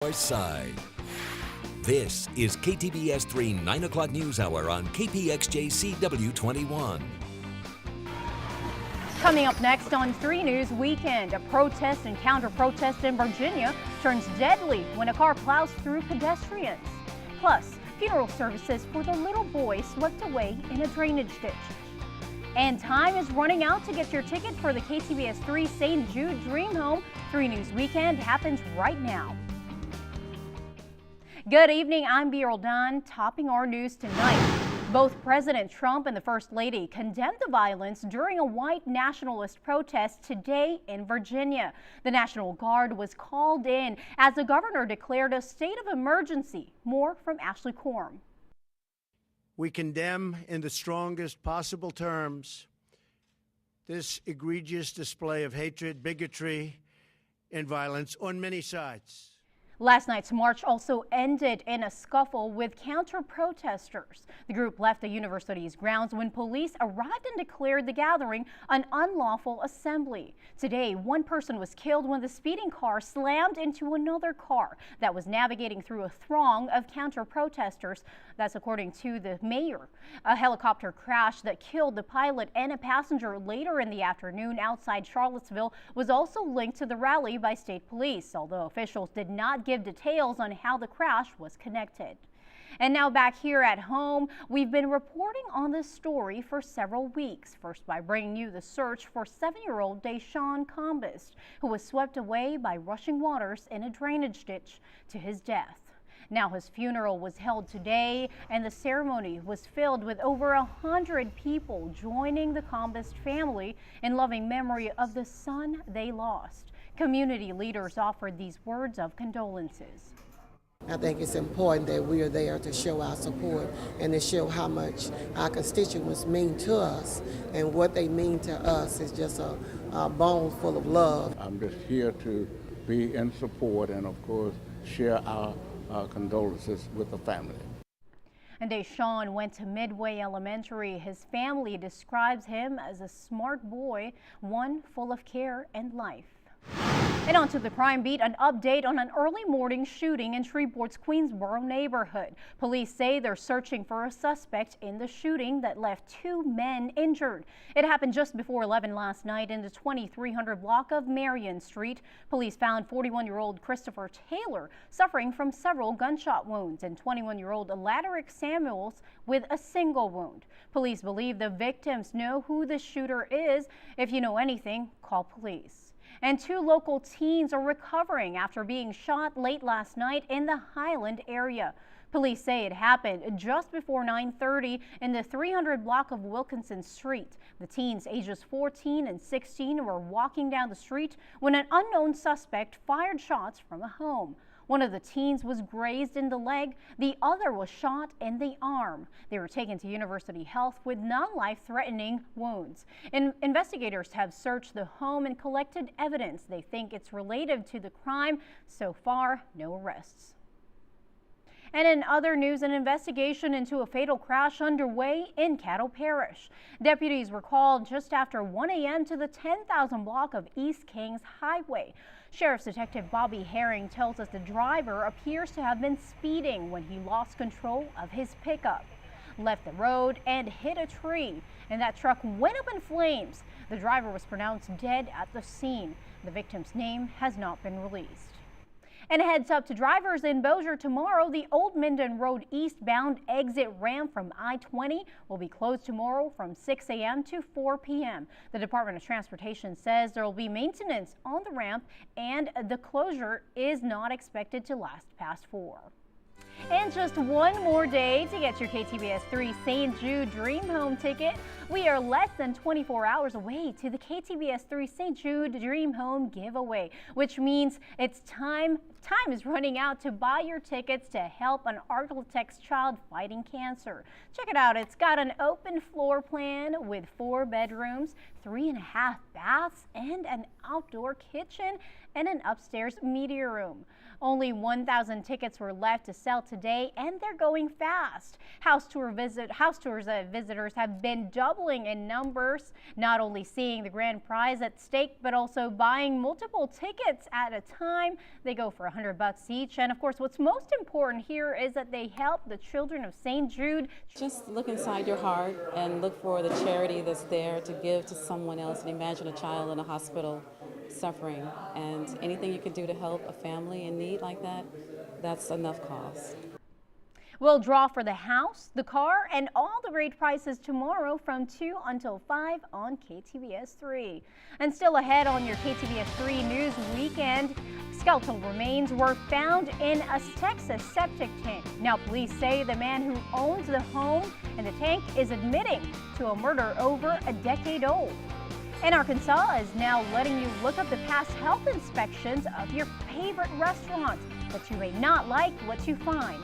North Side. This is KTBS 3 9 o'clock news hour on KPXJ CW21. Coming up next on 3 News Weekend, a protest and counter-protest in Virginia turns deadly when a car plows through pedestrians. Plus, funeral services for the little boy swept away in a drainage ditch. And time is running out to get your ticket for the KTBS 3 St. Jude Dream Home. 3 News Weekend happens right now. Good evening, I'm Bia Roldan. Topping our news tonight. Both President Trump and the First Lady condemned the violence during a white nationalist protest today in Virginia. The National Guard was called in as the governor declared a state of emergency. More from Ashley Corm. We condemn in the strongest possible terms this egregious display of hatred, bigotry, and violence on many sides. Last night's march also ended in a scuffle with counter-protesters. The group left the university's grounds when police arrived and declared the gathering an unlawful assembly. Today, one person was killed when the speeding car slammed into another car that was navigating through a throng of counter-protesters. That's according to the mayor. A helicopter crash that killed the pilot and a passenger later in the afternoon outside Charlottesville was also linked to the rally by state police, although officials did not give details on how the crash was connected. And now back here at home, we've been reporting on this story for several weeks. First by bringing you the search for 7-year-old Deshaun Combest, who was swept away by rushing waters in a drainage ditch to his death. Now his funeral was held today, and the ceremony was filled with over 100 people joining the Combest family in loving memory of the son they lost. Community leaders offered these words of condolences. I think it's important that we are there to show our support and to show how much our constituents mean to us, and what they mean to us is just a bone full of love. I'm just here to be in support and, of course, share our condolences with the family. And Deshaun went to Midway Elementary. His family describes him as a smart boy, one full of care and life. And on to the crime beat, an update on an early morning shooting in Shreveport's Queensboro neighborhood. Police say they're searching for a suspect in the shooting that left 2 men injured. It happened just before 11 last night in the 2300 block of Marion Street. Police found 41-year-old Christopher Taylor suffering from several gunshot wounds and 21-year-old Laderick Samuels with a single wound. Police believe the victims know who the shooter is. If you know anything, call police. And 2 local teens are recovering after being shot late last night in the Highland area. Police say it happened just before 9:30 in the 300 block of Wilkinson Street. The teens ages 14 and 16 were walking down the street when an unknown suspect fired shots from a home. One of the teens was grazed in the leg. The other was shot in the arm. They were taken to University Health with non-life-threatening wounds. Investigators have searched the home and collected evidence. They think it's related to the crime. So far, no arrests. And in other news, an investigation into a fatal crash underway in Caddo Parish. Deputies were called just after 1 a.m. to the 10,000 block of East Kings Highway. Sheriff's Detective Bobby Herring tells us the driver appears to have been speeding when he lost control of his pickup, left the road, and hit a tree, and that truck went up in flames. The driver was pronounced dead at the scene. The victim's name has not been released. And heads up to drivers in Bossier tomorrow. The Old Minden Road eastbound exit ramp from I-20 will be closed tomorrow from 6 a.m. to 4 p.m. The Department of Transportation says there will be maintenance on the ramp, and the closure is not expected to last past 4. And just one more day to get your KTBS 3 St. Jude Dream Home ticket. We are less than 24 hours away to the KTBS 3 St. Jude Dream Home giveaway, which means it's time is running out to buy your tickets to help an architect's child fighting cancer. Check it out. It's got an open floor plan with 4 bedrooms, 3.5 baths, and an outdoor kitchen and an upstairs media room. Only 1,000 tickets were left to sell today, and they're going fast. House tours visitors have been doubling in numbers, not only seeing the grand prize at stake, but also buying multiple tickets at a time. They go for $100 each. And of course, what's most important here is that they help the children of St. Jude. Just look inside your heart and look for the charity that's there to give to someone else. And imagine a child in a hospital suffering, and anything you can do to help a family in need like that, that's enough cause. We'll draw for the house, the car, and all the great prizes tomorrow from 2 until 5 on KTBS 3. And still ahead on your KTBS 3 News Weekend, skeletal remains were found in a Texas septic tank. Now police say the man who owns the home and the tank is admitting to a murder over a decade old. And Arkansas is now letting you look up the past health inspections of your favorite restaurants, but you may not like what you find.